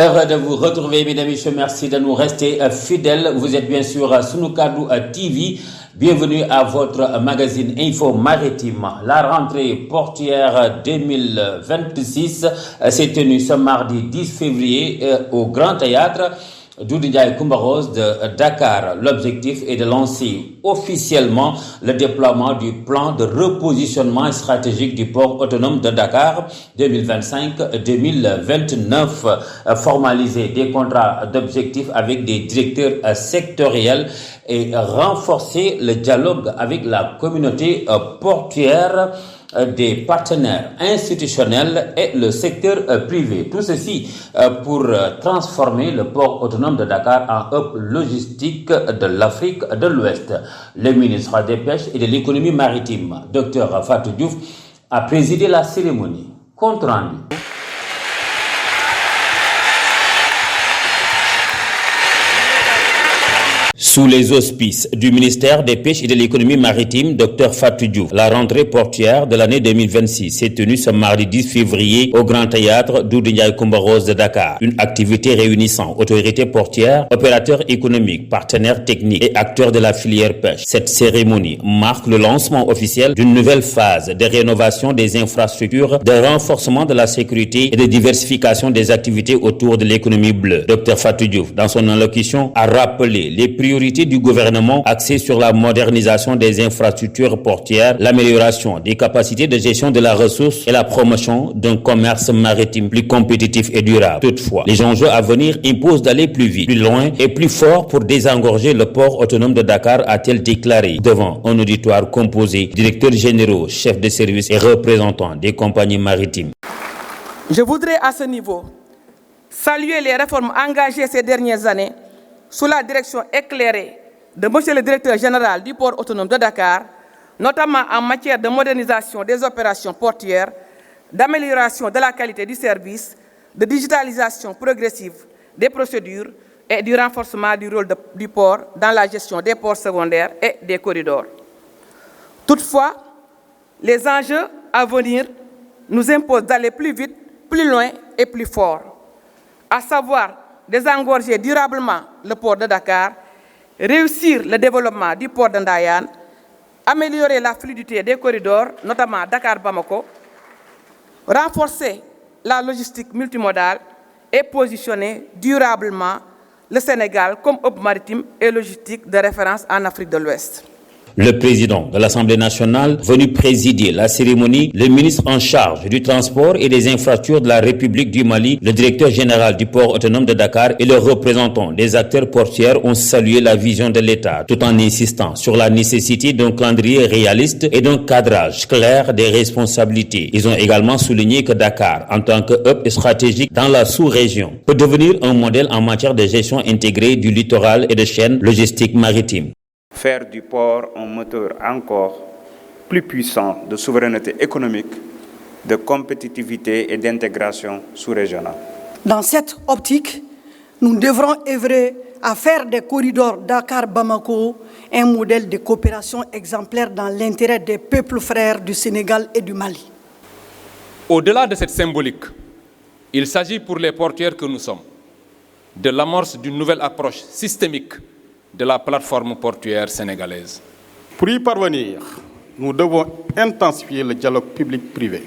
Heureux de vous retrouver, mesdames et messieurs. Merci de nous rester fidèles. Vous êtes bien sûr Sunu Kaddu TV. Bienvenue à votre magazine Info Maritime. La rentrée portuaire 2026 s'est tenue ce mardi 10 février au Grand Théâtre Doudou Ndiaye Coumba Rose de Dakar. L'objectif est de lancer officiellement le déploiement du plan de repositionnement stratégique du port autonome de Dakar 2025-2029. Formaliser des contrats d'objectifs avec des directeurs sectoriels et renforcer le dialogue avec la communauté portuaire, des partenaires institutionnels et le secteur privé. Tout ceci pour transformer le port autonome de Dakar en hub logistique de l'Afrique de l'Ouest. Le ministre des Pêches et de l'économie maritime, Dr Fatou Diouf, a présidé la cérémonie. Compte rendu. Sous les auspices du ministère des Pêches et de l'économie maritime, Dr Fatou Diouf, la rentrée portuaire de l'année 2026 s'est tenue ce mardi 10 février au Grand Théâtre Doudou Ndiaye Coumba Rose de Dakar. Une activité réunissant autorités portuaires, opérateurs économiques, partenaires techniques et acteurs de la filière pêche. Cette cérémonie marque le lancement officiel d'une nouvelle phase de rénovation des infrastructures, de renforcement de la sécurité et de diversification des activités autour de l'économie bleue. Dr Fatou Diouf, dans son allocution, a rappelé les priorités du gouvernement axée sur la modernisation des infrastructures portuaires, l'amélioration des capacités de gestion de la ressource et la promotion d'un commerce maritime plus compétitif et durable. Toutefois, les enjeux à venir imposent d'aller plus vite, plus loin et plus fort pour désengorger le port autonome de Dakar, a-t-elle déclaré devant un auditoire composé directeurs généraux, chefs de service et représentants des compagnies maritimes. Je voudrais à ce niveau saluer les réformes engagées ces dernières années sous la direction éclairée de Monsieur le Directeur Général du Port Autonome de Dakar, notamment en matière de modernisation des opérations portuaires, d'amélioration de la qualité du service, de digitalisation progressive des procédures et du renforcement du rôle du port dans la gestion des ports secondaires et des corridors. Toutefois, les enjeux à venir nous imposent d'aller plus vite, plus loin et plus fort, à savoir désengorger durablement le port de Dakar, réussir le développement du port de Ndayane, améliorer la fluidité des corridors, notamment Dakar-Bamako, renforcer la logistique multimodale et positionner durablement le Sénégal comme hub maritime et logistique de référence en Afrique de l'Ouest. Le président de l'Assemblée nationale, venu présider la cérémonie, le ministre en charge du transport et des infrastructures de la République du Mali, le directeur général du port autonome de Dakar et le représentant des acteurs portuaires ont salué la vision de l'État, tout en insistant sur la nécessité d'un calendrier réaliste et d'un cadrage clair des responsabilités. Ils ont également souligné que Dakar, en tant que hub stratégique dans la sous-région, peut devenir un modèle en matière de gestion intégrée du littoral et de chaînes logistiques maritimes. Faire du port un moteur encore plus puissant de souveraineté économique, de compétitivité et d'intégration sous-régionale. Dans cette optique, nous devrons œuvrer à faire des corridors Dakar-Bamako un modèle de coopération exemplaire dans l'intérêt des peuples frères du Sénégal et du Mali. Au-delà de cette symbolique, il s'agit pour les portuaires que nous sommes de l'amorce d'une nouvelle approche systémique de la plateforme portuaire sénégalaise. Pour y parvenir, nous devons intensifier le dialogue public-privé,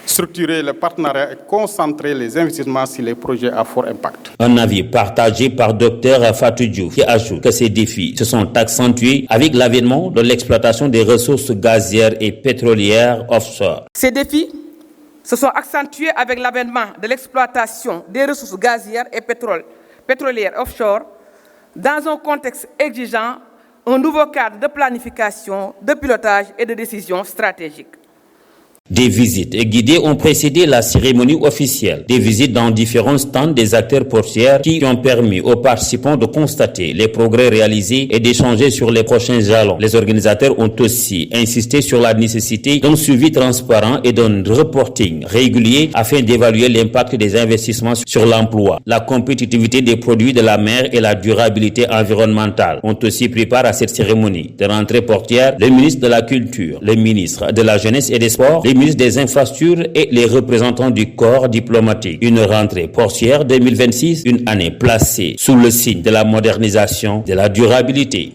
structurer le partenariat et concentrer les investissements sur les projets à fort impact. Un avis partagé par Dr Fatou Diouf qui ajoute que ces défis se sont accentués avec l'avènement de l'exploitation des ressources gazières et pétrolières offshore. Ces défis se sont accentués avec l'avènement de l'exploitation des ressources gazières et pétrolières offshore dans un contexte exigeant un nouveau cadre de planification, de pilotage et de décision stratégique. Des visites guidées ont précédé la cérémonie officielle. Des visites dans différents stands des acteurs portuaires qui ont permis aux participants de constater les progrès réalisés et d'échanger sur les prochains jalons. Les organisateurs ont aussi insisté sur la nécessité d'un suivi transparent et d'un reporting régulier afin d'évaluer l'impact des investissements sur l'emploi, la compétitivité des produits de la mer et la durabilité environnementale. Ont aussi pris part à cette cérémonie de rentrée portuaire le ministre de la Culture, le ministre de la Jeunesse et des Sports, les ministre des Infrastructures et les représentants du corps diplomatique. Une rentrée portuaire 2026, une année placée sous le signe de la modernisation, de la durabilité.